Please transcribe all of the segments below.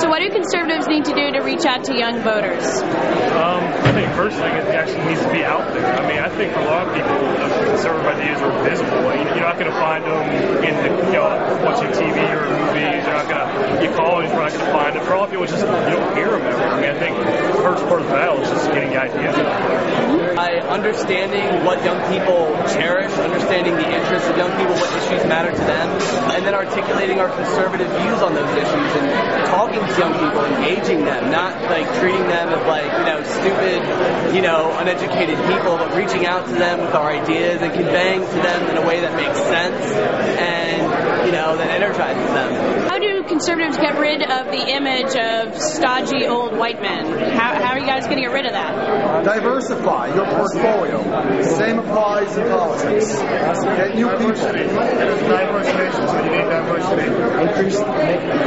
So what do conservatives need to do to reach out to young voters? I think first thing is it actually needs to be out there. I mean, I think for a lot of people, the conservative ideas are visible. You're not going to find them in watching TV or movies. You're not going to get college. You're not going to find them. For a lot of people, it's just you don't hear them ever. I mean, I think the first part of the battle is just getting the ideas out there. By understanding what young people cherish, understanding the interests of young people, what issues matter to them, and then articulating our conservative views on those issues and talking to young people, engaging them, not like treating them as like, stupid, uneducated people, but reaching out to them with our ideas and conveying to them in a way that makes sense and, that energizes them. How do conservatives get rid of the image of stodgy old white men? How are you guys going to get rid of that? Diversify your portfolio. Same applies in politics. Get new people. There's diverse nations, so you need diversity.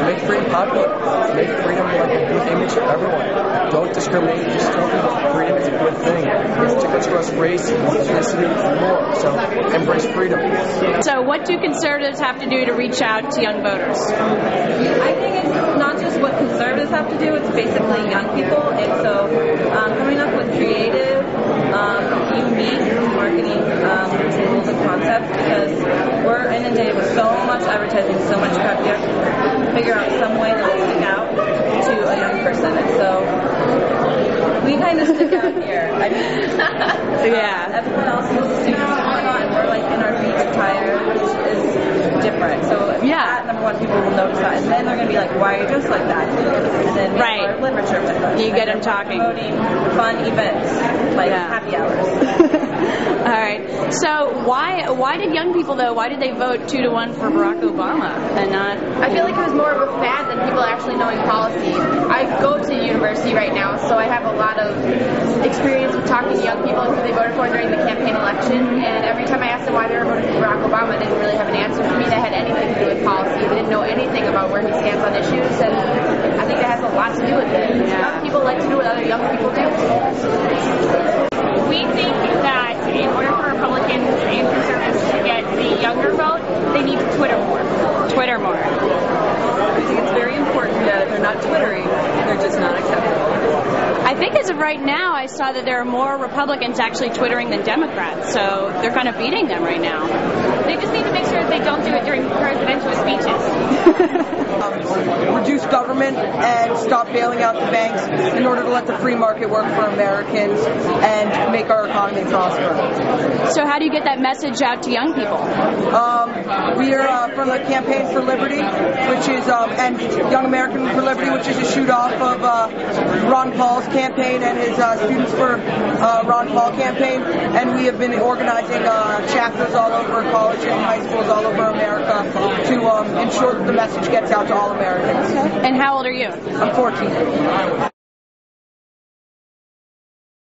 Make freedom popular. Make freedom like a good image for everyone. Don't discriminate. Just tell people freedom is a good thing. It's to express race, ethnicity, and more. So embrace freedom. So what do conservatives have to do to reach out to young voters? I think it's not just what conservatives have to do, it's basically young people. And so coming up with creative, unique marketing tools and concepts, because we're inundated with so much advertising, so much crap. You have to figure out some way to stick out to a young person. And so we kind of stick out here. I mean, everyone else is super hot, and we're like in our beach attire, which is different. So that, number one, people will notice that, and then they're going to be like, "Why are you dressed like that?" And then we have our literature with us. You get them talking. Promoting fun events like happy hours. All right. So why did young people though? Why did they vote 2-1 for Barack Obama and not? I feel like it was more of a fad than people actually knowing policy. I go to university right now, so I have a lot of experience with talking to young people who they voted for during the campaign election. And every time I asked them why they were voting for Barack Obama, they didn't really have an answer for me that had anything to do with policy. They didn't know anything about where he stands on issues, and I think that has a lot to do with it. Young people like to do what other young people do. We think that in order for Republicans and conservatives to get the younger vote, they need to Twitter more. Twitter more. I think it's very important that if they're not Twittering, they're just not acceptable. I think as of right now, I saw that there are more Republicans actually Twittering than Democrats, so they're kind of beating them right now. They just need to make sure that they don't do it during presidential speeches. Reduce government and stop bailing out the banks in order to let the free market work for Americans and make our economy prosper. So how do you get that message out to young people? We are from the Campaign for Liberty, which is, and Young American for Liberty, which is a shoot-off of Ron Paul's campaign and his Students for Ron Paul campaign. And we have been organizing chapters all over colleges and high schools all over America to ensure that the message gets out to all Americans. And how old are you? I'm 14.